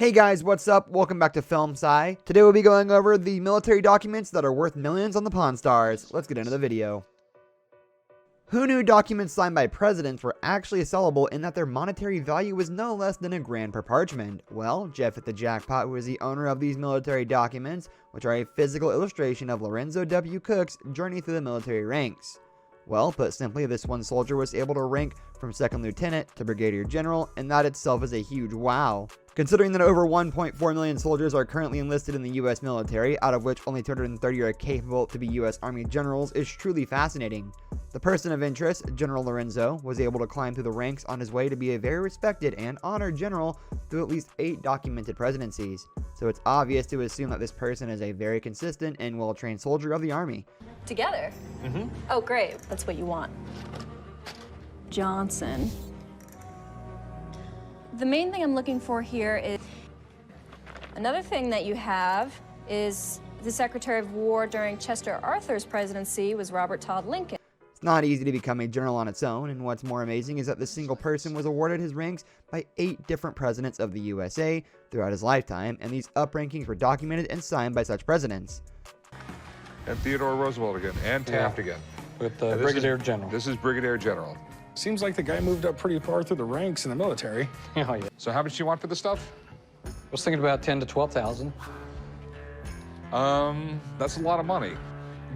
Hey guys, what's up? Welcome back to Film Sci. Today we'll be going over the military documents that are worth millions on the Pawn Stars. Let's get into the video. Who knew documents signed by presidents were actually sellable in that their monetary value was no less than $1,000 per parchment? Well, Jeff hit the jackpot, who is the owner of these military documents, which are a physical illustration of Lorenzo W. Cook's journey through the military ranks. Well, put simply, this one soldier was able to rank from second lieutenant to brigadier general, and that itself is a huge wow. Considering that over 1.4 million soldiers are currently enlisted in the US military, out of which only 230 are capable to be US Army generals, is truly fascinating. The person of interest, General Lorenzo, was able to climb through the ranks on his way to be a very respected and honored general through at least 8 documented presidencies. So it's obvious to assume that this person is a very consistent and well-trained soldier of the Army. Together? Mm-hmm. Oh, great. That's what you want. Johnson. The main thing I'm looking for here is... Another thing that you have is the Secretary of War during Chester Arthur's presidency was Robert Todd Lincoln. It's not easy to become a general on its own, and what's more amazing is that this single person was awarded his ranks by 8 different presidents of the USA throughout his lifetime, and these up-rankings were documented and signed by such presidents. And Theodore Roosevelt again, and Taft again. With the Brigadier General. This is Brigadier General. Seems like the guy moved up pretty far through the ranks in the military. Oh, yeah. So how much do you want for the stuff? I was thinking about 10 to 12,000. That's a lot of money.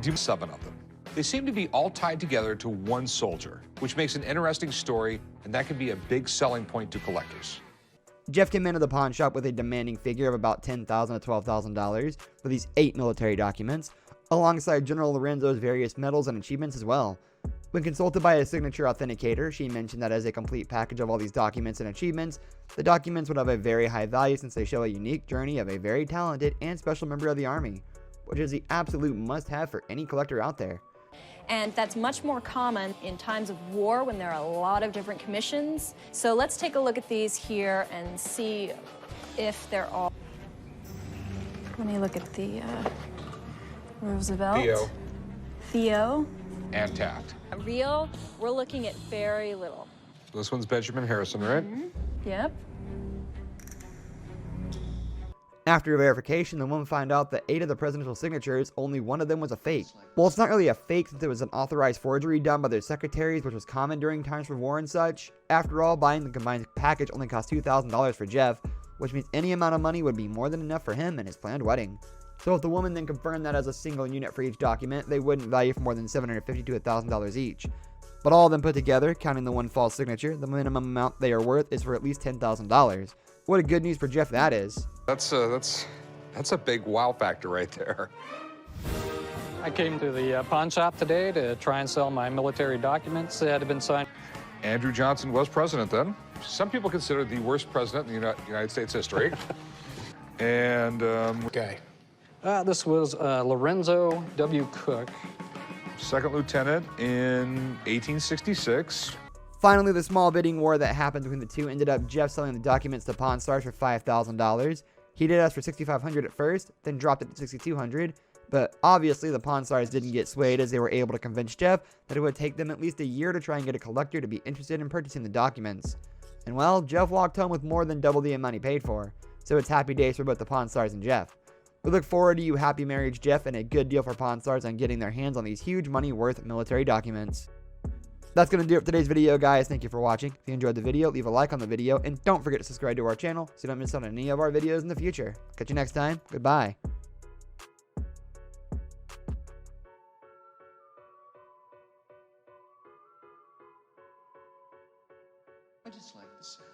Do 7 of them. They seem to be all tied together to one soldier, which makes an interesting story, and that can be a big selling point to collectors. Jeff came into the pawn shop with a demanding figure of about $10,000 to $12,000 for these 8 military documents, alongside General Lorenzo's various medals and achievements as well. When consulted by a signature authenticator, she mentioned that as a complete package of all these documents and achievements, the documents would have a very high value since they show a unique journey of a very talented and special member of the Army, which is the absolute must-have for any collector out there. And that's much more common in times of war when there are a lot of different commissions. So let's take a look at these here and see if they're all... Let me look at the Roosevelt. Theo. And Taft. Real, we're looking at very little. This one's Benjamin Harrison, right? Mm-hmm. Yep. After verification, the woman found out that 8 of the presidential signatures, only one of them was a fake. Well, it's not really a fake since it was an authorized forgery done by their secretaries, which was common during times for war and such. After all, buying the combined package only cost $2,000 for Jeff, which means any amount of money would be more than enough for him and his planned wedding. So if the woman then confirmed that as a single unit for each document, they wouldn't value for more than $750 to $1,000 each. But all of them put together, counting the one false signature, the minimum amount they are worth is for at least $10,000. What a good news for Jeff that is. That's a big wow factor right there. I came to the pawn shop today to try and sell my military documents that had been signed. Andrew Johnson was president then. Some people consider the worst president in the United States history. And, Guy. This was Lorenzo W. Cook. second lieutenant in 1866. Finally, the small bidding war that happened between the two ended up Jeff selling the documents to Pawn Stars for $5,000. He did ask for $6,500 at first, then dropped it to $6,200. But obviously, the Pawn Stars didn't get swayed as they were able to convince Jeff that it would take them at least a year to try and get a collector to be interested in purchasing the documents. And well, Jeff walked home with more than double the amount he paid for. So it's happy days for both the Pawn Stars and Jeff. We look forward to you happy marriage, Jeff, and a good deal for Pawn Stars on getting their hands on these huge money worth military documents. That's going to do it for today's video, guys. Thank you for watching. If you enjoyed the video, leave a like on the video, and don't forget to subscribe to our channel so you don't miss out on any of our videos in the future. Catch you next time. Goodbye. I just like the sound.